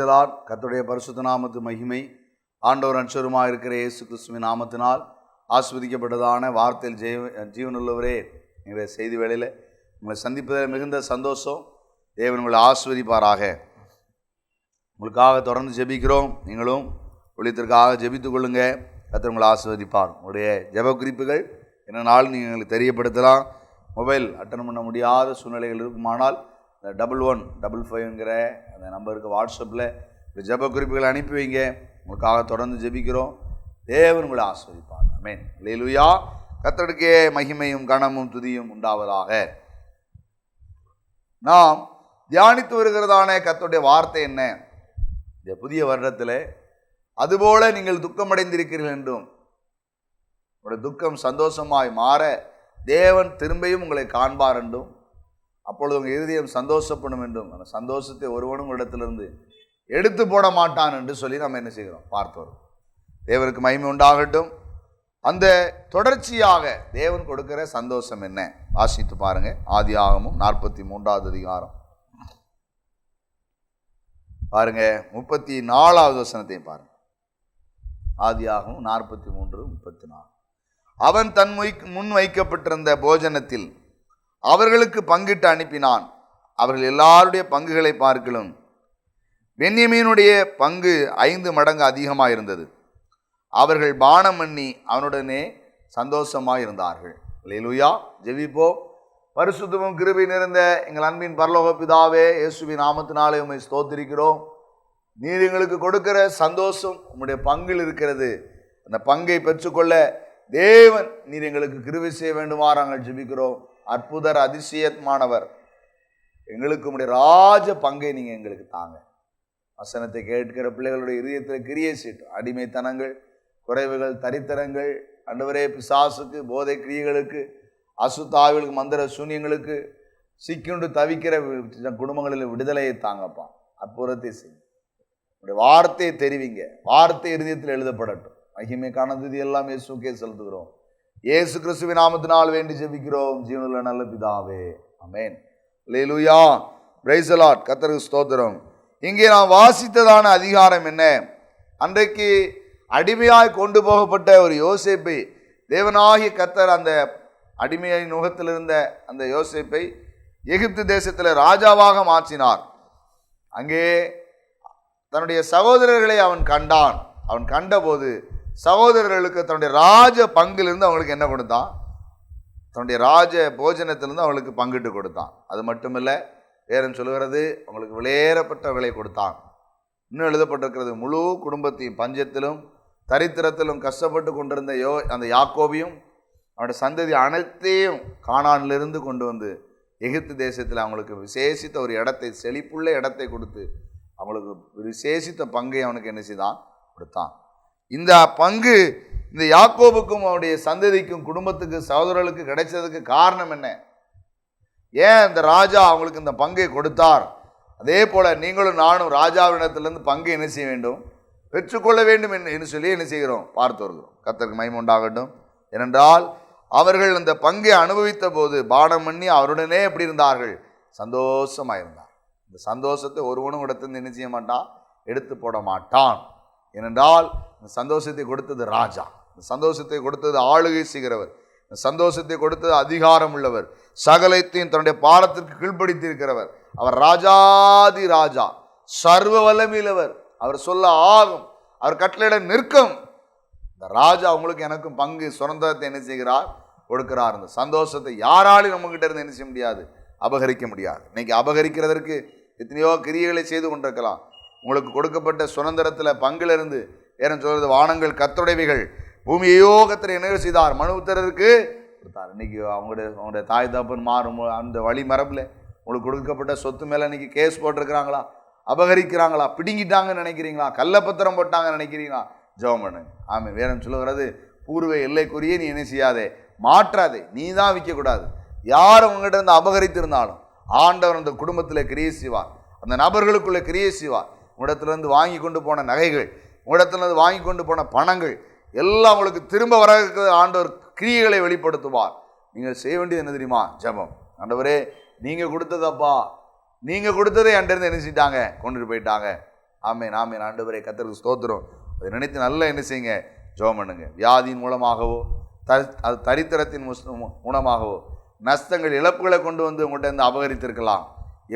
பிரைசலாட். கர்த்தருடைய பரிசுத்த நாமத்து மகிமை. ஆண்டவர் அன்சருமாக இருக்கிற இயேசு கிறிஸ்துவின் நாமத்தினால் ஆஸ்வதிக்கப்பட்டதான வார்த்தையில் ஜீவனுள்ளவரே, என்ற செய்தி வேளையில் உங்களை சந்திப்பதில் மிகுந்த சந்தோஷம். தேவன் உங்களை ஆஸ்வதிப்பாராக. உங்களுக்காக தொடர்ந்து ஜெபிக்கிறோம். நீங்களும் ஒழித்திற்காக ஜெபித்து கொள்ளுங்க. கர்த்தர் உங்களை ஆஸ்வதிப்பார். உங்களுடைய ஜெப குறிப்புகள் என்ன நாள் நீங்கள் எங்களுக்கு தெரியப்படுத்தலாம். மொபைல் அட்டன் பண்ண முடியாத சூழ்நிலைகள் இருக்குமானால் இந்த 1155 அந்த நம்பருக்கு வாட்ஸ்அப்பில் ஜெப குறிப்புகளை அனுப்பி வைங்க. உங்களுக்காக தொடர்ந்து ஜெபிக்கிறோம். தேவன் உங்களை ஆஸ்வதிப்பார். ஆமென். அல்லேலூயா. கர்த்தருக்கே மகிமையும் கனமும் துதியும் உண்டாவதாக. நாம் தியானித்து வருகிறதான கர்த்தருடைய வார்த்தை என்ன? இந்த புதிய வருடத்தில் அதுபோல நீங்கள் துக்கமடைந்திருக்கிறீர்கள் என்றும் உங்களுடைய துக்கம் சந்தோஷமாய் மாற தேவன் திரும்பியும் உங்களை காண்பார் என்றும், அப்பொழுது உங்கள் இருதயம் சந்தோஷப்படும் என்றும், அந்த சந்தோஷத்தை ஒருவனும் இடத்திலிருந்து எடுத்து போட மாட்டான் என்று சொல்லி நம்ம என்ன செய்கிறோம் பார்த்து வரோம். தேவனுக்கு மகிமை உண்டாகட்டும். அந்த தொடர்ச்சியாக தேவன் கொடுக்கிற சந்தோஷம் என்ன? வாசித்து பாருங்க. ஆதியாகமம் 43வது அதிகாரம் பாருங்க, 34வது வசனத்தையும் பாருங்க. ஆதியாகமம் 43:34. அவன் தன் முன் வைக்கப்பட்டிருந்த போஜனத்தில் அவர்களுக்கு பங்கிட்டு அனுப்பினான். அவர்கள் எல்லாருடைய பங்குகளை பார்க்கலும் பென்யமீனுடைய பங்கு 5 மடங்கு அதிகமாக இருந்தது. அவர்கள் பானம் பண்ணி அவனுடனே சந்தோஷமாக இருந்தார்கள். அல்லேலூயா. ஜெபிப்போம். பரிசுத்தமும் கிருபை நிறைந்த எங்கள் அன்பின் பரலோக பிதாவே, இயேசுவின் நாமத்தினாலே உம்மை ஸ்தோத்திரிக்கிறோம். நீர் எங்களுக்கு கொடுக்கிற சந்தோஷம் உம்முடைய பங்கில் இருக்கிறது. அந்த பங்கை பெற்றுக்கொள்ள தேவன் நீர் எங்களுக்கு கிருபை செய்ய வேண்டுமாறு நாங்கள் ஜெபிக்கிறோம். அற்புதர், அதிசயமானவர், எங்களுக்கு உம்முடைய ராஜ பங்கை நீங்கள் எங்களுக்கு தாங்க. வசனத்தை கேட்கிற பிள்ளைகளுடைய இதயத்தில் கிரியை செய்யட்டும். அடிமைத்தனங்கள், குறைவுகள், தரித்திரங்கள், ஆண்டவரே, பிசாசுக்கு, போதை கிரியைகளுக்கு, அசுத்தாவிகளுக்கு, மந்திர சூன்யங்களுக்கு சிக்குண்டு தவிக்கிற குடும்பங்களில் விடுதலையை தாங்கப்பா. அற்புதத்தை செய்யும். உடைய வார்த்தையை தெரிவிங்க. வார்த்தை இருதயத்தில் எழுதப்படட்டும். மகிமைக்கான துதி எல்லாம் இயேசுக்கே செலுத்துகிறோம். இயேசு கிறிஸ்துவின் நாமத்தினால் வேண்டி ஜெபிக்கிறோம் ஜீவனுள்ள நல்ல பிதாவே. ஆமென். அல்லேலூயா. Praise the lord. கர்த்தருக்கு ஸ்தோத்திரம். இங்கே நாம் வாசித்ததான அதிகாரம் என்ன? அன்றைக்கு அடிமையாய் கொண்டு போகப்பட்ட ஒரு யோசேப்பை தேவனாகிய கர்த்தர் அந்த அடிமையின் நுகத்தில் இருந்த அந்த யோசேப்பை எகிப்து தேசத்தில் ராஜாவாக மாற்றினார். அங்கே தன்னுடைய சகோதரர்களை அவன் கண்டான். அவன் கண்டபோது சகோதரர்களுக்கு தன்னுடைய ராஜ பங்கிலிருந்து அவங்களுக்கு என்ன கொடுத்தான்? தன்னுடைய ராஜ போஜனத்திலிருந்து அவங்களுக்கு பங்கிட்டு கொடுத்தான். அது மட்டுமில்லை, வேறும் சொல்லுகிறது, அவங்களுக்கு விலையேறப்பட்டவர்களை கொடுத்தான். இன்னும் எழுதப்பட்டிருக்கிறது, முழு குடும்பத்தையும் பஞ்சத்திலும் தரித்திரத்திலும் கஷ்டப்பட்டு கொண்டிருந்த அந்த யாக்கோபையும் அவனுடைய சந்ததி அனைத்தையும் கானானிலிருந்து கொண்டு வந்து எகிப்து தேசத்தில் அவங்களுக்கு விசேஷித்த ஒரு இடத்தை, செழிப்புள்ள இடத்தை கொடுத்து அவங்களுக்கு விசேஷித்த பங்கை அவனுக்கு என்ன செய்தான்? கொடுத்தான். இந்த பங்கு இந்த யாக்கோபுக்கும் அவனுடைய சந்ததிக்கும், குடும்பத்துக்கு, சகோதரர்களுக்கு கிடைச்சதுக்கு காரணம் என்ன? ஏன் இந்த ராஜா அவங்களுக்கு இந்த பங்கை கொடுத்தார்? அதே போல நீங்களும் நானும் ராஜாவிடத்திலிருந்து பங்கை என்ன செய்ய வேண்டும்? பெற்றுக்கொள்ள வேண்டும் என்று சொல்லி என்ன செய்கிறோம்? பார்த்து வருகிறோம். கர்த்தருக்கு மகிமை உண்டாகட்டும். ஏனென்றால் அவர்கள் அந்த பங்கை அனுபவித்த போது பானம் பண்ணி அவருடனே எப்படி இருந்தார்கள்? சந்தோஷமாக இருந்தார். இந்த சந்தோஷத்தை ஒருவனும் இடத்திலிருந்து என்ன செய்ய மாட்டான்? எடுத்து போட மாட்டான். ஏனென்றால் இந்த சந்தோஷத்தை கொடுத்தது ராஜா. இந்த சந்தோஷத்தை கொடுத்தது ஆளுகை செய்கிறவர். இந்த சந்தோஷத்தை கொடுத்தது அதிகாரம் உள்ளவர். சகலத்தையும் தன்னுடைய பாரத்திற்கு கீழ்ப்படுத்தியிருக்கிறவர். அவர் ராஜாதி ராஜா, சர்வ வல்லமையுள்ளவர். அவர் சொல்ல ஆகும், அவர் கட்டளையிட நிற்கும். இந்த ராஜா உங்களுக்கு எனக்கும் பங்கு சுதந்திரத்தை என்ன செய்கிறார்? கொடுக்கிறார். இந்த சந்தோஷத்தை யாராலும் நம்மகிட்ட இருந்து என்ன செய்ய முடியாது? அபகரிக்க முடியாது. இன்னைக்கு அபகரிக்கிறதற்கு எத்தனையோ கிரியைகளை செய்து கொண்டிருக்கலாம். உங்களுக்கு கொடுக்கப்பட்ட சுதந்திரத்தில் பங்கிலிருந்து ஏன்னு சொல்றது, வானங்கள் கர்த்தருடையவைகள், பூமியையோ கர்த்தர் என்ன செய்தார்? மனுத்தருக்கு கொடுத்தார். இன்னைக்கு அவங்களுடைய தாய் தகப்பன் மாறும் அந்த வழி மரபில் உங்களுக்கு கொடுக்கப்பட்ட சொத்து மேலே இன்னைக்கு கேஸ் போட்டிருக்கிறாங்களா? அபகரிக்கிறாங்களா? பிடுங்கிட்டாங்கன்னு நினைக்கிறீங்களா? கள்ளப்பத்திரம் போட்டாங்கன்னு நினைக்கிறீங்களா? ஜெபம் பண்ணுங்க. ஆமாம். வேறன்னு சொல்லுகிறது, பூர்வ எல்லைக்குரிய நீ என்ன செய்யாதே, மாற்றாதே. நீ தான் விற்கக்கூடாது. யார் உங்ககிட்ட இருந்து அபகரித்திருந்தாலும் ஆண்டவர் அந்த குடும்பத்தில் கிரியை செய்வார். அந்த நபர்களுக்குள்ளே கிரியை செய்வார். உங்களிடத்துலேருந்து வாங்கி கொண்டு போன நகைகள், உங்களிடத்துலேருந்து வாங்கி கொண்டு போன பணங்கள் எல்லாம் உங்களுக்கு திரும்ப வர ஆண்டவர் கிரியைகளை வெளிப்படுத்துவார். நீங்கள் செய்ய வேண்டியது என்ன தெரியுமா? ஜெபம். ஆண்டவரே, நீங்கள் கொடுத்ததப்பா, நீங்கள் கொடுத்ததை என்கிட்ட என்ன செஞ்சிட்டாங்க? கொண்டுட்டு போயிட்டாங்க. ஆமேன் ஆமேன். ஆண்டவரே கர்த்தருக்கு ஸ்தோத்திரம். அதை நினைத்து நல்லா என்ன செய்யுங்க, ஜெபம் பண்ணுங்க. வியாதியின் மூலமாகவோ அது தரித்திரத்தின் மூலமாகவோ நஷ்டங்கள் இழப்புகளை கொண்டு வந்து உங்கள்கிட்ட இருந்து அபகரித்திருக்கலாம்.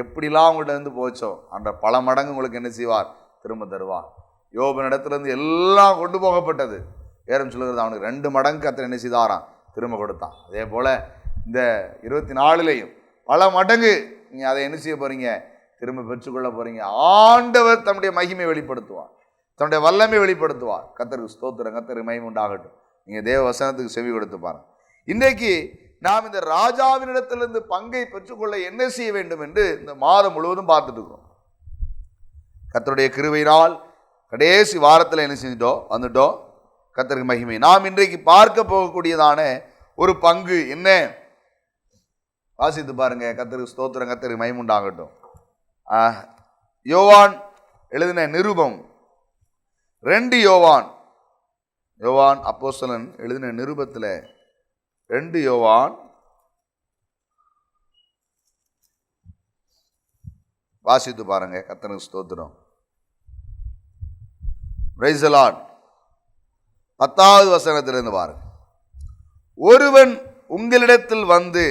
எப்படிலாம் உங்கள்கிட்ட இருந்து போச்சோ அந்த பல மடங்கு உங்களுக்கு என்ன செய்வார், திரும்ப தருவார். யோபின் இடத்துலேருந்து எல்லாம் கொண்டு போகப்பட்டது. வேறும் சொல்லுகிறது அவனுக்கு 2 மடங்கு கர்த்தர் என்ன செய்தாராம், திரும்ப கொடுத்தான். அதே போல் இந்த 24லேயும் பல மடங்கு நீங்கள் அதை என்ன செய்ய போகிறீங்க, திரும்ப பெற்றுக்கொள்ள போகிறீங்க. ஆண்டவர் தன்னுடைய மகிமை வெளிப்படுத்துவார், தன்னுடைய வல்லமை வெளிப்படுத்துவார். கர்த்தருக்கு ஸ்தோத்திரம், கர்த்தருக்கு மகிமை உண்டாகட்டும். நீங்கள் தேவ வசனத்துக்கு செவி கொடுத்து பாருங்க. இன்றைக்கு நாம் இந்த ராஜாவினிடத்திலிருந்து பங்கை பெற்றுக்கொள்ள என்ன செய்ய வேண்டும் என்று இந்த மாதம் முழுவதும் பார்த்துட்டு இருக்கிறோம். கர்த்தருடைய கிருபையினால் கடைசி வாரத்தில் என்ன செஞ்சிட்டோம், வந்துட்டோம். கர்த்தருக்கு மகிமை. நாம் இன்றைக்கு பார்க்க போகக்கூடியதான ஒரு பங்கு என்ன, வாசித்து பாருங்க. கர்த்தருக்கு ஸ்தோத்திரம், கர்த்தருக்கு மகிமை உண்டாகட்டும். யோவான் எழுதின நிருபம் 2 யோவான் அப்போஸ்தலன் எழுதின நிருபத்தில் 2 யோவான் வாசித்து பாருங்க. கர்த்தருக்கு ஸ்தோத்திரம். Praise the lord. 10வது வசனத்திலிருந்து பாருங்க. ஒருவன் உங்களிடத்தில் வந்து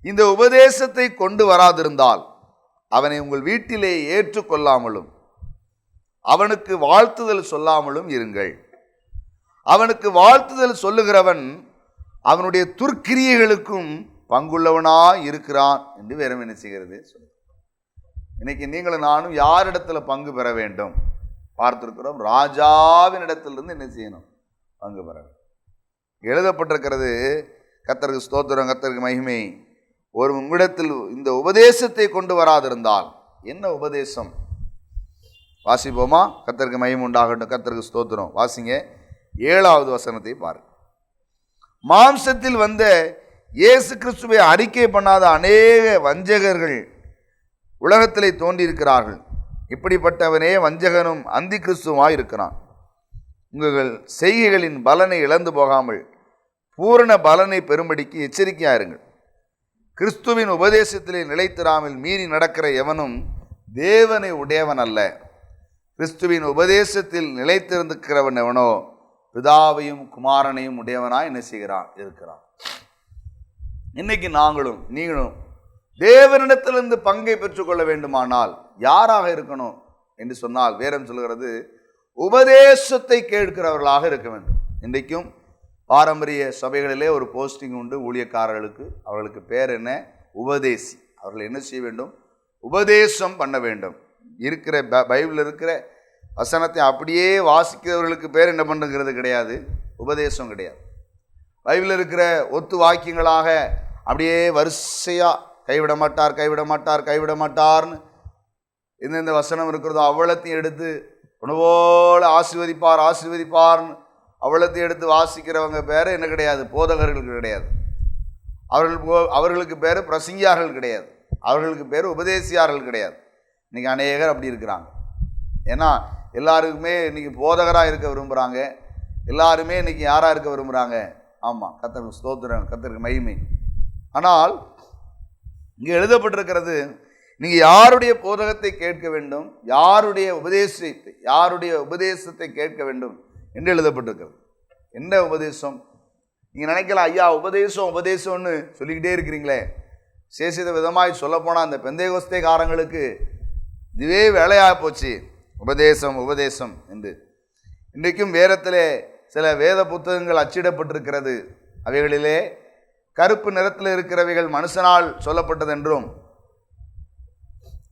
இந்த உபதேசத்தை கொண்டு வராதிருந்தால் அவனை உங்கள் வீட்டிலே ஏற்றுக்கொள்ளாமலும் அவனுக்கு வாழ்த்துதல் சொல்லாமலும் இருங்கள். அவனுக்கு வாழ்த்துதல் சொல்லுகிறவன் அவனுடைய துர்க்கிரியைகளுக்கும் பங்குள்ளவனாய் இருக்கிறான் என்று வேறும் என்ன செய்கிறது சொல்லு. இன்னைக்கு நீங்களும் நானும் யாரிடத்துல பங்கு பெற வேண்டும் பார்த்திருக்கிறோம். ராஜாவின் இடத்திலிருந்து என்ன செய்யணும், பங்கு பெற வேண்டும். எழுதப்பட்டிருக்கிறது. கர்த்தருக்கு ஸ்தோத்திரம், கர்த்தருக்கு மகிமை. ஒரு உங்களிடத்தில் இந்த உபதேசத்தை கொண்டு வராதிருந்தால், என்ன உபதேசம் வாசிப்போமா? கர்த்தருக்கு மகிமை உண்டாகட்டும், கர்த்தருக்கு ஸ்தோத்திரம். வாசிங்க 7வது வசனத்தை பாருங்க. மாம்சத்தில் வந்த இயேசு கிறிஸ்துவை அறிக்கை பண்ணாத அநேக வஞ்சகர்கள் உலகத்திலே தோன்றியிருக்கிறார்கள். இப்படிப்பட்டவனே வஞ்சகனும் அந்தி கிறிஸ்துவாய் இருக்கிறான். உங்கள் செய்கைகளின் பலனை இழந்து போகாமல் பூரண பலனை பெறும்படிக்கு எச்சரிக்கையாயிருங்கள். கிறிஸ்துவின் உபதேசத்திலே நிலைத்திராமல் மீறி நடக்கிற எவனும் தேவனை உடையவன் அல்ல. கிறிஸ்துவின் உபதேசத்தில் நிலைத்திருக்கிறவன் எவனோ பிதாவையும் குமாரனையும் உடையவனாய் என்ன செய்கிறான், இருக்கிறான். இன்னைக்கு நாங்களும் நீங்களும் தேவனிடத்திலிருந்து பங்கை பெற்றுக்கொள்ள வேண்டுமானால் யாராக இருக்கணும் என்று சொன்னால் வேதம் சொல்கிறது, உபதேசத்தை கேட்கிறவர்களாக இருக்க வேண்டும். இன்றைக்கும் பாரம்பரிய சபைகளிலே ஒரு போஸ்டிங் உண்டு ஊழியக்காரர்களுக்கு. அவர்களுக்கு பேர் என்ன, உபதேசி. அவர்கள் என்ன செய்ய வேண்டும், உபதேசம் பண்ண வேண்டும். இருக்கிற பைபிளில் இருக்கிற வசனத்தை அப்படியே வாசிக்கிறவர்களுக்கு பேர் என்ன பண்ணுங்கிறது கிடையாது, உபதேசம் கிடையாது. பைபிளில் இருக்கிற ஒத்து வாக்கியங்களாக அப்படியே வரிசையாக கைவிட மாட்டார் கைவிட மாட்டார் கைவிட மாட்டார்னு எந்தெந்த வசனம் இருக்கிறதோ அவ்வளத்தையும் எடுத்து உணவோடு ஆசீர்வதிப்பார் ஆசீர்வதிப்பார்னு அவ்வளத்தையும் எடுத்து வாசிக்கிறவங்க பேர் என்ன கிடையாது, போதகர்களுக்கு கிடையாது. அவர்களுக்கு பேர் பிரசங்கியார்கள் கிடையாது. அவர்களுக்கு பேர் உபதேசியார்கள் கிடையாது. இன்றைக்கி அநேகர் அப்படி இருக்கிறாங்க. ஏன்னா எல்லாருக்குமே இன்றைக்கி போதகராக இருக்க விரும்புகிறாங்க. எல்லாருமே இன்றைக்கி யாராக இருக்க விரும்புகிறாங்க. ஆமாம், கர்த்தருக்கு ஸ்தோத்திரம், கர்த்தருக்கு மகிமை. ஆனால் இங்கே எழுதப்பட்டிருக்கிறது, நீங்கள் யாருடைய போதகத்தை கேட்க வேண்டும், யாருடைய உபதேசத்தை கேட்க வேண்டும் என்று எழுதப்பட்டிருக்கிறது. என்ன உபதேசம்? நீங்கள் நினைக்கலாம், ஐயா உபதேசம்னு சொல்லிக்கிட்டே இருக்கிறீங்களே. சேசித விதமாய் சொல்லப்போனால் அந்த பெந்தைகோஸ்தேக்காரங்களுக்கு இதுவே வேலையாக போச்சு, உபதேசம் என்று. இன்றைக்கும் வேதத்திலே சில வேத புத்தகங்கள் அச்சிடப்பட்டிருக்கிறது. அவைகளிலே கருப்பு நிறத்தில் இருக்கிறவைகள் மனுஷனால் சொல்லப்பட்டதென்றும்,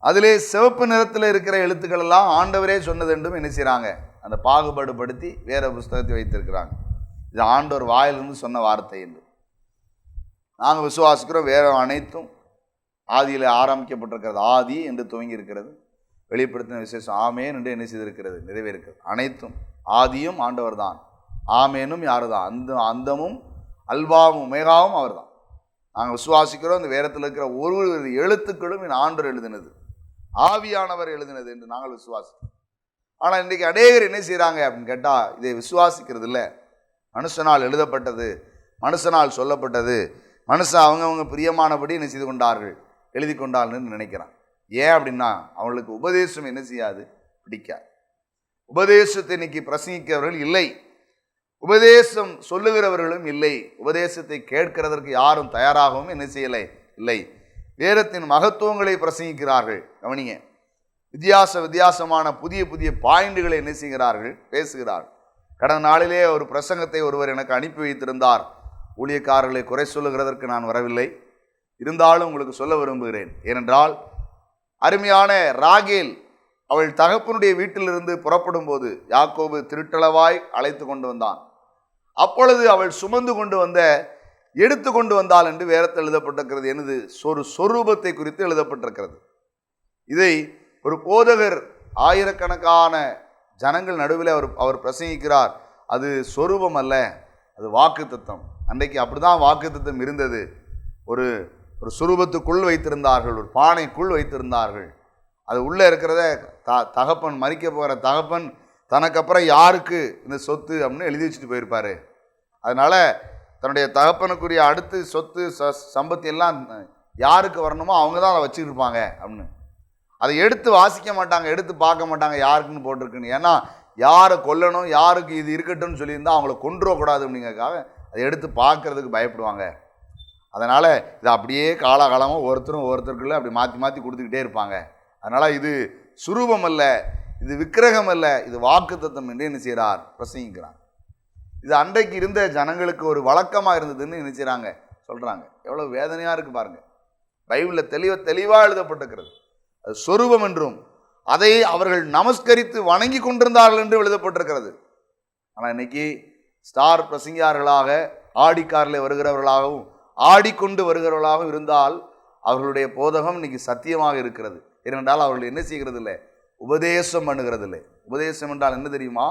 அதிலே சிவப்பு நிறத்தில் இருக்கிற எழுத்துக்கள் எல்லாம் ஆண்டவரே சொன்னதென்றும் என்ன செய்கிறாங்க, அந்த பாகுபாடுபடுத்தி வேற புஸ்தகத்தை வைத்திருக்கிறாங்க. இது ஆண்டவர் வாயிலிருந்து சொன்ன வார்த்தை என்று நாங்கள் விசுவாசிக்கிறோம். வேற அனைத்தும் ஆதியில் ஆரம்பிக்கப்பட்டிருக்கிறது. ஆதி என்று துவங்கி இருக்கிறது. வெளிப்படுத்தின விசேஷம் ஆமேன் என்று என்ன செய்திருக்கிறது, நிறைவேறுகிறது. அனைத்தும் ஆதியும் ஆண்டவர் தான், ஆமேனும் யாரு தான், அந்தமும் அல்வாவும் மேகாவும் அவர் தான். நாங்கள் விசுவாசிக்கிறோம். இந்த வேதத்தில் இருக்கிற ஒரு எழுத்துக்களும் என் ஆண்டவர் எழுதினது, ஆவியானவர் எழுதினது என்று நாங்கள் விசுவாசிக்கிறோம். ஆனால் இன்றைக்கு அநேகர் என்ன செய்கிறாங்க அப்படின்னு கேட்டால், இதை விசுவாசிக்கிறது இல்லை. மனுஷனால் எழுதப்பட்டது, மனுஷனால் சொல்லப்பட்டது, மனுஷன் அவங்கவுங்க பிரியமானபடி என்ன செய்து கொண்டார்கள், எழுதி கொண்டார்கள்னு நினைக்கிறான். ஏன் அப்படின்னா அவங்களுக்கு உபதேசம் என்ன செய்யாது, பிடிக்காது. உபதேசத்தை இன்னைக்கு பிரசங்கிக்கிறவர்கள் இல்லை, உபதேசம் சொல்லுகிறவர்களும் இல்லை, உபதேசத்தை கேட்கிறதற்கு யாரும் தயாராகவும் என்ன செய்யலை இல்லை. வேதத்தின் மகத்துவங்களை பிரசங்கிக்கிறார்கள். கவனிங்க, வித்தியாசமான புதிய புதிய பாயிண்டுகளை என்ன செய்கிறார்கள், பேசுகிறார்கள். கடந்த நாளிலே ஒரு பிரசங்கத்தை ஒருவர் எனக்கு அனுப்பி வைத்திருந்தார். ஊழியக்காரர்களை குறை சொல்லுகிறதற்கு நான் வரவில்லை, இருந்தாலும் உங்களுக்கு சொல்ல விரும்புகிறேன். ஏனென்றால் அருமையான ராகேல் அவள் தகப்பனுடைய வீட்டிலிருந்து புறப்படும் போது யாக்கோபு திருட்டளவாய் அழைத்து கொண்டு வந்தான். அப்பொழுது அவள் சுமந்து கொண்டு வந்த எடுத்து கொண்டு வந்தாள் என்று வேதத்தில் எழுதப்பட்டிருக்கிறது. எனது ஒரு சொரூபத்தை குறித்து எழுதப்பட்டிருக்கிறது. இதை ஒரு போதகர் ஆயிரக்கணக்கான ஜனங்கள் நடுவில் அவர் பிரசங்கிக்கிறார். அது சொரூபம் அல்ல, அது வாக்குத்தத்தம். அன்றைக்கு அப்படிதான் வாக்குத்தத்தம் இருந்தது. ஒரு சுரூபத்துக்குள் வைத்திருந்தார்கள், ஒரு பானைக்குள் வைத்திருந்தார்கள். அது உள்ளே இருக்கிறத தகப்பன் மரிக்க போகிற தகப்பன் தனக்கப்புறம் யாருக்கு இந்த சொத்து அப்படின்னு எழுதி வச்சுட்டு போயிருப்பார். அதனால் தன்னுடைய தகப்பனுக்குரிய அடுத்து சொத்து சம்பத்தி எல்லாம் யாருக்கு வரணுமோ அவங்க தான் அதை வச்சுக்கிட்டு இருப்பாங்க அப்படின்னு. அதை எடுத்து வாசிக்க மாட்டாங்க, எடுத்து பார்க்க மாட்டாங்க யாருக்குன்னு போட்டிருக்குன்னு. ஏன்னா யாரை கொல்லணும், யாருக்கு இது இருக்கட்டும்னு சொல்லியிருந்தால் அவங்கள கொன்றுவக்கூடாது அப்படிங்கிறதுக்காக அதை எடுத்து பார்க்கறதுக்கு பயப்படுவாங்க. அதனால் இதை அப்படியே காலகாலமாக ஒவ்வொருத்தருக்குள்ளே அப்படி மாற்றி மாற்றி கொடுத்துக்கிட்டே இருப்பாங்க. அதனால் இது சுரூபம் அல்ல, இது விக்கிரகம் அல்ல, இது வாக்குத்தத்தம் என்று என்ன செய்கிறார், பிரசங்கிக்கிறார். இது அன்றைக்கு இருந்த ஜனங்களுக்கு ஒரு வழக்கமாக இருந்ததுன்னு என்ன செய்கிறாங்க, சொல்கிறாங்க. எவ்வளோ வேதனையாக இருக்குது பாருங்கள். பைபிளில் தெளிவாக எழுதப்பட்டிருக்கிறது. அது சொரூபம் என்றும் அதை அவர்கள் நமஸ்கரித்து வணங்கி கொண்டிருந்தார்கள் என்று எழுதப்பட்டிருக்கிறது. ஆனால் இன்னைக்கு ஸ்டார் பிரசங்கியார்களாக ஆடிக்காரில் வருகிறவர்களாகவும் ஆடிக்கொண்டு வருகிறவர்களாகவும் இருந்தால் அவர்களுடைய போதகம் இன்னைக்கு சத்தியமாக இருக்கிறது. ஏனென்றால் அவர்கள் என்ன செய்கிறது இல்லை, உபதேசம் பண்ணுகிறது இல்லை. உபதேசம் என்றால் என்ன தெரியுமா,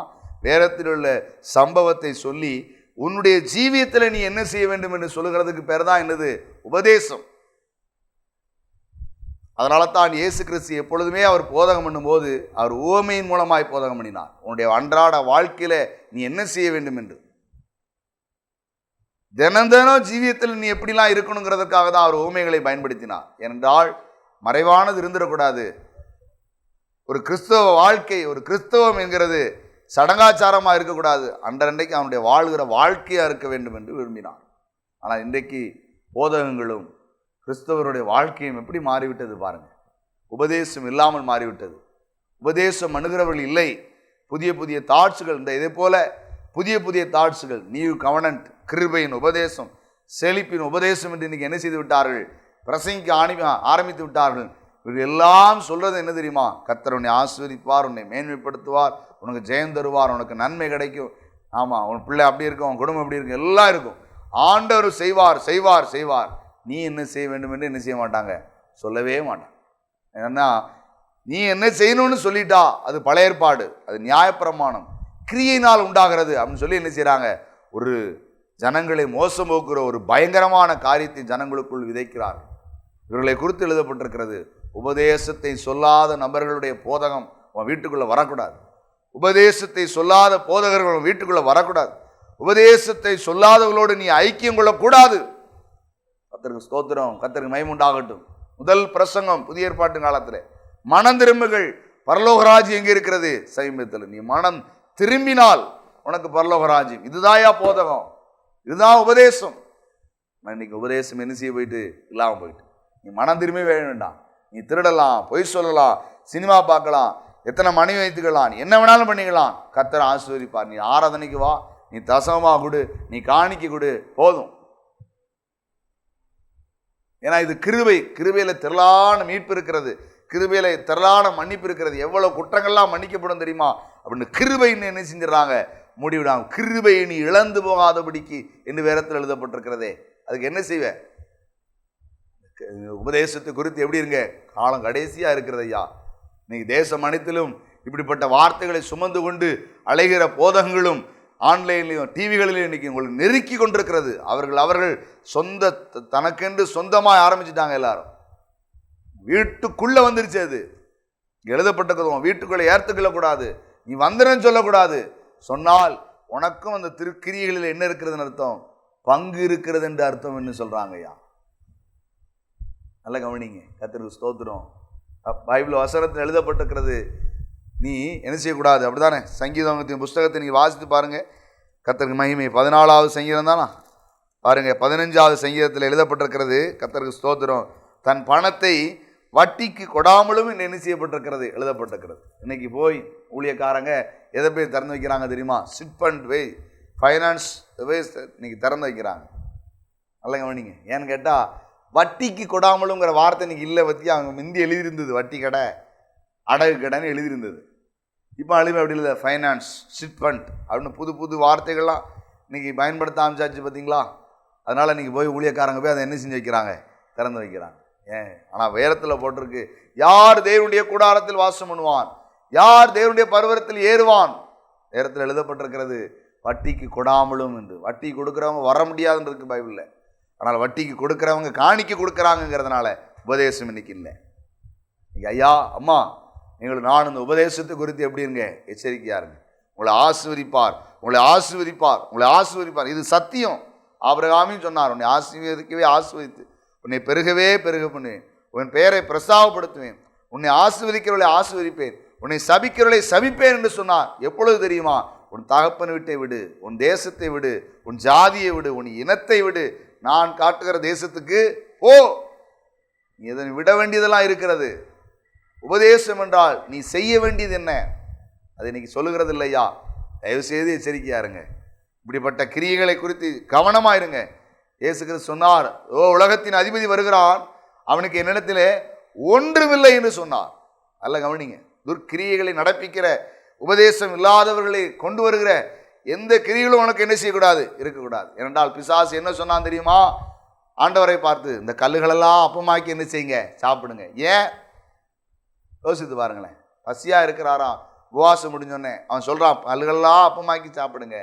வேதத்தில் உள்ள சம்பவத்தை சொல்லி உன்னுடைய ஜீவியத்தில் நீ என்ன செய்ய வேண்டும் என்று சொல்லுகிறதுக்கு பேர் தான் என்னது, உபதேசம். அதனால தான் இயேசு கிறிஸ்து எப்பொழுதுமே அவர் போதகம் பண்ணும்போது அவர் உவமையின் மூலமாய் போதகம் பண்ணினார். உன்னுடைய அன்றாட வாழ்க்கையில நீ என்ன செய்ய வேண்டும் என்று, தினம் ஜீவியத்தில் நீ எப்படிலாம் இருக்கணுங்கிறதுக்காக தான் அவர் உவமைகளை பயன்படுத்தினார். ஏனென்றால் மறைவானது இருந்துடக்கூடாது. ஒரு கிறிஸ்தவ வாழ்க்கை, ஒரு கிறிஸ்தவம் என்கிறது சடங்காச்சாரமாக இருக்கக்கூடாது, அன்றைக்கு அவனுடைய வாழ்கிற வாழ்க்கையாக இருக்க வேண்டும் என்று விரும்பினார். ஆனால் இன்றைக்கு போதகங்களும் கிறிஸ்தவருடைய வாழ்க்கையும் எப்படி மாறிவிட்டது பாருங்கள். உபதேசம் இல்லாமல் மாறிவிட்டது. உபதேசம் அணுகிறவர்கள் இல்லை. புதிய புதிய தாட்சுகள், இந்த இதே போல புதிய புதிய தாட்சுகள், நியூ கவனன்ட், கிருபையின் உபதேசம், செழிப்பின் உபதேசம் என்று இன்றைக்கி என்ன செய்து விட்டார்கள், பிரசங்கிக்க ஆரம்பித்து விட்டார்கள். இவர்கள் எல்லாம் சொல்றது என்ன தெரியுமா, கர்த்தர் உன்னை ஆசீர்வதிப்பார், உன்னை மேன்மைப்படுத்துவார், உனக்கு ஜெயம் தருவார், உனக்கு நன்மை கிடைக்கும், ஆமாம் உன் பிள்ளை அப்படி இருக்கும், உன் குடும்பம் அப்படி இருக்கும், எல்லாம் இருக்கும், ஆண்டவர் செய்வார் செய்வார் செய்வார். நீ என்ன செய்ய வேண்டும் என்று என்ன செய்ய மாட்டாங்க, சொல்லவே மாட்டாங்க. ஏன்னா நீ என்ன செய்யணும்னு சொல்லிட்டா அது பழைய ஏற்பாடு, அது நியாயப்பிரமாணம், கிரியையினால் உண்டாகிறது அப்படின்னு சொல்லி என்ன செய்கிறாங்க, ஒரு ஜனங்களை மோசம் போக்குற ஒரு பயங்கரமான காரியத்தை ஜனங்களுக்குள் விதைக்கிறார். இவர்களை குறித்து எழுதப்பட்டிருக்கிறது, உபதேசத்தை சொல்லாத நபர்களுடைய போதகம் அவன் வீட்டுக்குள்ளே வரக்கூடாது. உபதேசத்தை சொல்லாத போதகர்கள் வீட்டுக்குள்ளே வரக்கூடாது. உபதேசத்தை சொல்லாதவர்களோடு நீ ஐக்கியம் கொள்ளக்கூடாது. கர்த்தருக்கு ஸ்தோத்திரம், கர்த்தருக்கு மகிமை உண்டாகட்டும். முதல் பிரசங்கம் புதிய ஏற்பாட்டு காலத்தில், மனம் திரும்புகள், பரலோகராஜ்யம் எங்கே இருக்கிறது, சமீபத்தில். நீ மனம் திரும்பினால் உனக்கு பரலோகராஜ்யம். இதுதாயா போதகம், இதுதான் உபதேசம். இன்னைக்கு உபதேசம் என்ன செய்ய போயிட்டு இல்லாமல் போயிட்டு, நீ மனம் திரும்பி வேண்டாம். நீ திருடலாம், பொய் சொல்லலாம், சினிமா பார்க்கலாம், எத்தனை மனைவி வைத்துக்கலாம், என்ன வேணாலும் பண்ணிக்கலாம், கர்த்தர் ஆசீர்வதிப்பார். நீ ஆராதனைக்கு வா, நீ தசமா கொடு, நீ காணிக்க கொடு, போதும். ஏன்னா இது கிருபை, கிருபையில திரளான மீட்பு இருக்கிறது, கிருபையில திரளான மன்னிப்பு இருக்கிறது. எவ்வளவு குற்றங்கள்லாம் மன்னிக்கப்படும் தெரியுமா அப்படின்னு கிருபைன்னு என்ன செஞ்சிடறாங்க, முடிவிடாங்க. கிருபையை நீ இழந்து போகாதபடிக்கு என்று வேதத்தில் எழுதப்பட்டிருக்கிறதே. அதுக்கு என்ன செய்வ, உபதேசத்தை குறித்து எப்படி இருங்க, காலம் கடைசியா இருக்கிறது ஐயா. இன்னைக்கு தேசம் அனைத்திலும் இப்படிப்பட்ட வார்த்தைகளை சுமந்து கொண்டு அலைகிற போதகங்களும் ஆன்லைன்லையும் டிவிகளிலையும் இன்னைக்கு உங்களுக்கு நெருக்கி கொண்டிருக்கிறது. அவர்கள் சொந்த தனக்கென்று சொந்தமாக ஆரம்பிச்சுட்டாங்க. எல்லாரும் வீட்டுக்குள்ள வந்துருச்சு. அது எழுதப்பட்டிருக்கிறோம், வீட்டுக்குள்ள ஏற்றுக்கொள்ளக்கூடாது, நீ வந்துன்னு சொல்லக்கூடாது. சொன்னால் உனக்கும் அந்த திருக்கிரிகளில் என்ன இருக்கிறதுன்னு அர்த்தம், பங்கு இருக்கிறது என்று அர்த்தம் என்ன சொல்றாங்க ஐயா. நல்ல கவனிங்க, கர்த்தருக்கு ஸ்தோத்திரம். பைபிள் வசனத்தில் எழுதப்பட்டிருக்கிறது, நீ என்ன செய்யக்கூடாது, அப்படிதானே? சங்கீதத்தின் புஸ்தகத்தை நீங்கள் வாசித்து பாருங்கள். கர்த்தருக்கு மகிமை. 14வது சங்கீதம் தானா பாருங்க. 15வது சங்கீதத்தில் எழுதப்பட்டிருக்கிறது, கர்த்தருக்கு ஸ்தோத்திரம், தன் பணத்தை வட்டிக்கு கொடாமலும் என்ன செய்யப்பட்டிருக்கிறது, எழுதப்பட்டிருக்கிறது. இன்னைக்கு போய் ஊழியக்காரங்க எதை போய் திறந்து வைக்கிறாங்க தெரியுமா? சிட் ஃபண்ட் வே ஃபைனான்ஸ் இன்னைக்கு திறந்து வைக்கிறாங்க. நல்ல கவனிங்க. ஏன்னு கேட்டால் வட்டிக்கு கொடாமலுங்கிற வார்த்தை இன்னைக்கு இல்லை. பற்றி அவங்க முந்தி எழுதியிருந்தது வட்டி கடை, அடகு கடைன்னு எழுதியிருந்தது. இப்போ அழுமை அப்படி இல்லை, ஃபைனான்ஸ், சிட் ஃபண்ட் அப்படின்னு புது புது வார்த்தைகள்லாம் இன்றைக்கி பயன்படுத்த ஆரம்பிச்சாச்சு பார்த்தீங்களா? அதனால் இன்றைக்கி போய் ஊழியக்காரங்க போய் அதை என்ன செஞ்சு வைக்கிறாங்க, திறந்து வைக்கிறாங்க. ஏன்? ஆனால் வேதத்தில் போட்டிருக்கு, யார் தேவனுடைய கூடாரத்தில் வாசம் பண்ணுவான், யார் தேவனுடைய பர்வதத்தில் ஏறுவான். வேதத்தில் எழுதப்பட்டிருக்கிறது வட்டிக்கு கொடாமலும் என்று. வட்டி கொடுக்குறவங்க வர முடியாதுன்னு இருக்கு பைபிளில். ஆனால் வட்டிக்கு கொடுக்குறவங்க காணிக்க கொடுக்குறாங்கிறதுனால உபதேசம் இன்னைக்கு இல்லை. ஐயா அம்மா, நீங்கள் நான் இந்த உபதேசத்தை குறித்து எப்படி இருங்க, எச்சரிக்கையா இருங்க. உங்களை ஆசீர்வதிப்பார், உங்களை ஆசீர்வதிப்பார், உங்களை ஆசீர்வதிப்பார். இது சத்தியம். ஆபிரகாமையும் சொன்னார், உன்னை ஆசீர்வதிக்கவே ஆசீர்வதித்து உன்னை பெருகவே பெருக பண்ணுவேன், உன் பெயரை பிரஸ்தாபப்படுத்துவேன், உன்னை ஆசீர்வதிக்கிறவர்களை ஆசீர்வதிப்பேன், உன்னை சபிக்கிறவர்களை சபிப்பேன் என்று சொன்னார். எப்பொழுது தெரியுமா? உன் தகப்பன் வீட்டை விடு, உன் தேசத்தை விடு, உன் ஜாதியை விடு, உன் இனத்தை விடு, நான் காட்டுகிற தேசத்துக்கு போ. நீ எதனை விட வேண்டியதெல்லாம் இருக்கிறது. உபதேசம் என்றால் நீ செய்ய வேண்டியது என்ன, அதை இன்னைக்கு சொல்லுகிறது இல்லையா? தயவு செய்து எச்சரிக்கையா இருங்க. இப்படிப்பட்ட கிரியைகளை குறித்து கவனமாயிருங்க. இயேசு கிறிஸ்து சொன்னார், ஓ உலகத்தின் அதிபதி வருகிறான், அவனுக்கு என்னிடத்திலே ஒன்றுமில்லை என்று சொன்னார். நல்ல கவனிங்க. துர்க்கிரியைகளை நடப்பிக்கிற, உபதேசம் இல்லாதவர்களை கொண்டு வருகிற எந்த கிரியைகளும் உனக்கு என்ன செய்யக்கூடாது, இருக்கக்கூடாது. ஏனென்றால் பிசாசு என்ன சொன்னான் தெரியுமா? ஆண்டவரை பார்த்து, இந்த கல்லுகளெல்லாம் அப்பமாக்கி என்ன செய்யுங்க, சாப்பிடுங்க. ஏன்? யோசித்து பாருங்களேன். பசியா இருக்கிறாராம், உபவாசம் முடிஞ்சோடனே அவன் சொல்றான், கல்லுகளெல்லாம் அப்பமாக்கி சாப்பிடுங்க.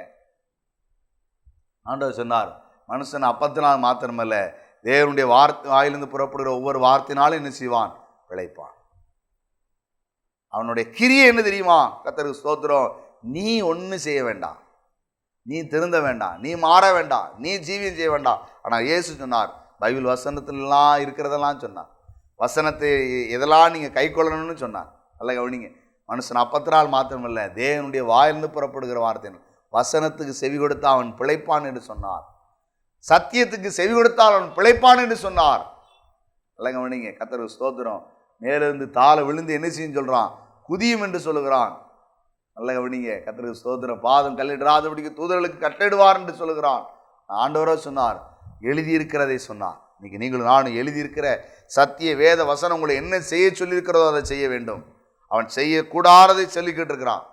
ஆண்டவர் சொன்னார், மனுஷன் அப்பத்தினால் மாத்திரமல்ல, தேவனுடைய வாயிலிருந்து புறப்படுகிற ஒவ்வொரு வார்த்தையினாலும் என்ன செய்வான், பிழைப்பான். அவனுடைய கிரியை என்ன தெரியுமா? கர்த்தருக்கு ஸ்தோத்திரம், நீ ஒன்றும் செய்ய வேண்டாம், நீ திருந்த வேண்டாம், நீ மாற வேண்டாம், நீ ஜீவியம் செய்ய வேண்டாம். ஆனால் இயேசு சொன்னார், பைபிள் வசனத்திலாம் இருக்கிறதெல்லாம் சொன்னார், வசனத்தை எதெல்லாம் நீங்கள் கை கொள்ளணும்னு சொன்னார். நல்ல கவனிங்க. மனுஷன் அப்பத்தினால் மாத்திரமல்ல, தேவனுடைய வாயிலிருந்து புறப்படுகிற வார்த்தை, வசனத்துக்கு செவி கொடுத்தா அவன் பிழைப்பான் என்று சொன்னார். சத்தியத்துக்கு செவி கொடுத்தால் அவன் பிழைப்பான் என்று சொன்னார். நல்ல கவனிங்க. கர்த்தருக்கு ஸ்தோத்திரம். மேலிருந்து தாழ விழுந்து என்ன செய்யும் சொல்றான், குதியும் என்று சொல்லுகிறான். நல்ல கவனிங்க. கர்த்தருக்கு ஸ்தோத்திரம். பாதம் கல்லிடாதபடிக்கு தூதர்களுக்கு கட்டளிடுவார் என்று சொல்லுகிறான். ஆண்டவரோ சொன்னார், எழுதியிருக்கிறதை சொன்னார். இன்னைக்கு நீங்களும் நானும் எழுதியிருக்கிற சத்திய வேத வசனம் உங்களை என்ன செய்ய சொல்லியிருக்கிறதோ அதை செய்ய வேண்டும். அவன் செய்யக்கூடாததை சொல்லிக்கிட்டு இருக்கிறான்.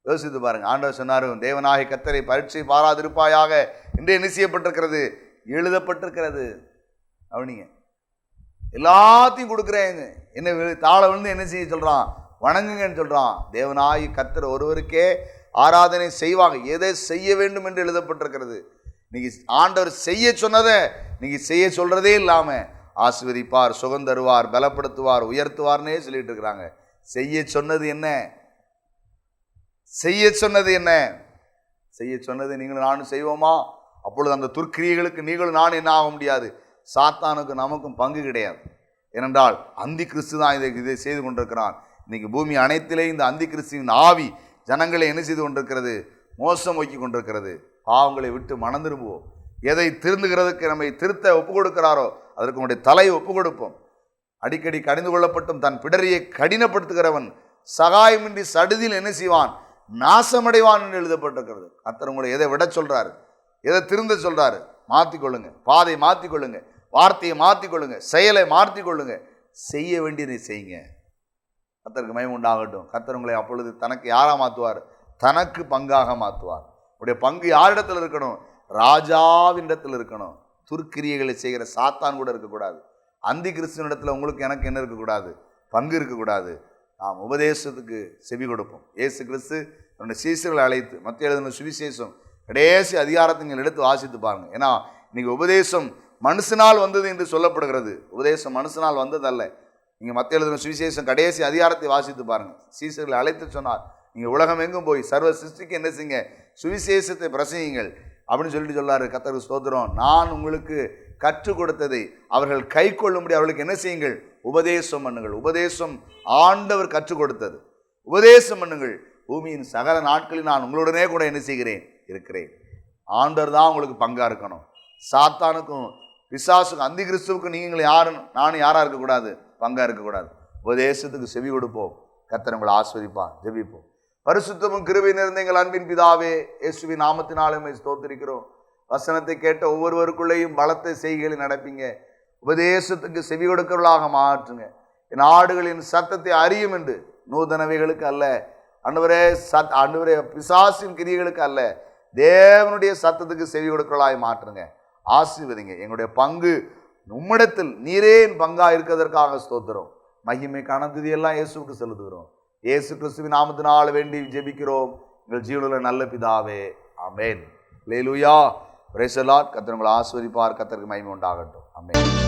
யோசித்து பாருங்க. ஆண்டவர் சொன்னார், தேவனாகிய கர்த்தரை பரீட்சை பாராதிருப்பாயாக என்று என்ன செய்யப்பட்டிருக்கிறது, எழுதப்பட்டிருக்கிறது. அவனிங்க எல்லாத்தையும் கொடுக்குறேன், என்ன தாழ விழுந்து என்ன செய்ய சொல்றான், வணங்குங்கன்னு சொல்றான். தேவனாகிய கர்த்தர் ஒருவருக்கே ஆராதனை செய்வாங்க. எதை செய்ய வேண்டும் என்று எழுதப்பட்டிருக்கிறது. நீங்க ஆண்டவர் செய்ய சொன்னதை நீங்க செய்ய சொல்றதே இல்லாம ஆசீர்வதிப்பார், சுகம் தருவார், பலப்படுத்துவார், உயர்த்துவார்னே சொல்லிட்டு இருக்கிறாங்க. செய்ய சொன்னது என்ன, செய்ய சொன்னது என்ன, செய்ய சொன்னது நீங்களும் நானும் செய்வோமா? அப்பொழுது அந்த துர்க்கிரியைகளுக்கு நீங்களும் நானும் என்ன ஆக முடியாது, சாத்தானுக்கு நமக்கும் பங்கு கிடையாது. ஏனென்றால் அந்தி கிறிஸ்து தான் இதை செய்து கொண்டிருக்கிறான். இன்னைக்கு பூமி அனைத்திலே இந்த அந்தி கிறிஸ்துவின் ஆவி ஜனங்களை என்ன செய்து கொண்டிருக்கிறது, மோசம் வைக்கி கொண்டிருக்கிறது. பாவங்களை விட்டு மனம் திரும்புவோம். எதை திருந்துகிறதுக்கு நம்மை திருத்த ஒப்பு கொடுக்கிறாரோ அதற்கு நம்முடைய தலை ஒப்பு கொடுப்போம். அடிக்கடி கடிந்து கொள்ளப்பட்டும் தன் பிடரியை கடினப்படுத்துகிறவன் சகாயமின்றி சடுதியில் என்ன செய்வான், நாசமடைவான் என்று எழுதப்பட்டிருக்கிறது. கர்த்தர் உங்களை எதை விட சொல்றாரு, எதை திருந்த சொல்றாரு, மாற்றிக்கொள்ளுங்க. பாதை மாற்றிக்கொள்ளுங்க, வார்த்தையை மாற்றிக்கொள்ளுங்க, செயலை மாற்றிக்கொள்ளுங்க, செய்ய வேண்டியதை செய்யுங்க. கர்த்தருக்கு மகிமை உண்டாகட்டும். கர்த்தர் உங்களை அப்பொழுது தனக்கு யாரா மாற்றுவார், தனக்கு பங்காக மாற்றுவார். உடைய பங்கு யாரிடத்தில் இருக்கணும், ராஜாவின் இடத்தில் இருக்கணும். துர்க்கிரியைகளை செய்கிற சாத்தான் கூட இருக்கக்கூடாது. அந்தி கிறிஸ்துவனிடத்தில் உங்களுக்கு எனக்கு என்ன இருக்கக்கூடாது, பங்கு இருக்கக்கூடாது. நாம் உபதேசத்துக்கு செவி கொடுப்போம். இயேசு கிறிஸ்து தன்னுடைய சீசர்களை அழைத்து மத்திய எழுதின சுவிசேஷம் கடைசி அதிகாரத்தை நீங்கள் எடுத்து வாசித்து பாருங்க. ஏன்னா இன்னைக்கு உபதேசம் மனுஷனால் வந்தது என்று சொல்லப்படுகிறது. உபதேசம் மனுஷனால் வந்ததல்ல. நீங்கள் மத்திய எழுதின சுவிசேஷம் கடைசி அதிகாரத்தை வாசித்து பாருங்க. சீசர்களை அழைத்து சொன்னார், நீங்கள் உலகம் எங்கும் போய் சர்வ சிருஷ்டிக்கு என்ன செய்யுங்க, சுவிசேஷத்தை பிரசங்கிங்கள் அப்படின்னு சொல்லிட்டு சொல்லாரு. கர்த்தருக்கு ஸ்தோத்திரம். நான் உங்களுக்கு கற்றுக் கொடுத்ததை அவர்கள் கை கொள்ளும்படி அவர்களுக்கு என்ன செய்யுங்கள், உபதேசம் பண்ணுங்கள். உபதேசம் ஆண்டவர் கற்றுக் கொடுத்தது. உபதேசம் பண்ணுங்கள். பூமியின் சகல நாட்களில் நான் உங்களுடனே கூட என்ன செய்கிறேன், இருக்கிறேன். ஆண்டவர் தான் உங்களுக்கு பங்கா இருக்கணும். சாத்தானுக்கும் பிசாசுக்கும் அந்தி கிறிஸ்துவுக்கும் நீங்கள் யாரும் நானும் யாரா இருக்கக்கூடாது, பங்கா இருக்கக்கூடாது. உபதேசத்துக்கு செவி கொடுப்போம். கர்த்தர் உங்களை ஆஸ்வதிப்பார். ஜெபிப்போம். பரிசுத்தமும் கிருபை நிறைந்த எங்கள் அன்பின் பிதாவே, இயேசுவின் நாமத்தினாலும் ஸ்தோத்திரிக்கிறோம். வசனத்தை கேட்ட ஒவ்வொருவருக்குள்ளேயும் பலத்தை செய்கைகளை நடப்பீங்க. உபதேசத்துக்கு செவி கொடுக்கிறவர்களாக மாற்றுங்க. என் ஆடுகளின் சத்தத்தை அறியும் என்று, நூதனவைகளுக்கு அல்ல ஆண்டவரே, ஆண்டவரே பிசாசின் கிரியைகளுக்கு அல்ல, தேவனுடைய சத்தத்துக்கு செவி கொடுக்கிறவர்களாக மாற்றுங்க. ஆசீர்வதிங்க. எங்களுடைய பங்கு உம்மிடத்தில் நீரே என் பங்கா இருக்கிறதற்காக ஸ்தோத்திரம். மகிமை கனந்தது எல்லாம் இயேசுவுக்கு செலுத்துகிறோம். இயேசு கிறிஸ்துவின் நாமத்தினால் வேண்டி ஜெபிக்கிறோம் எங்கள் ஜீவனுள்ள நல்ல பிதாவே. ஆமென். அல்லேலூயா. Praise the lord. கர்த்தர் உங்களை ஆசீர்வதிப்பார். கர்த்தருக்கு மகிமை உண்டாகட்டும். ஆமென்.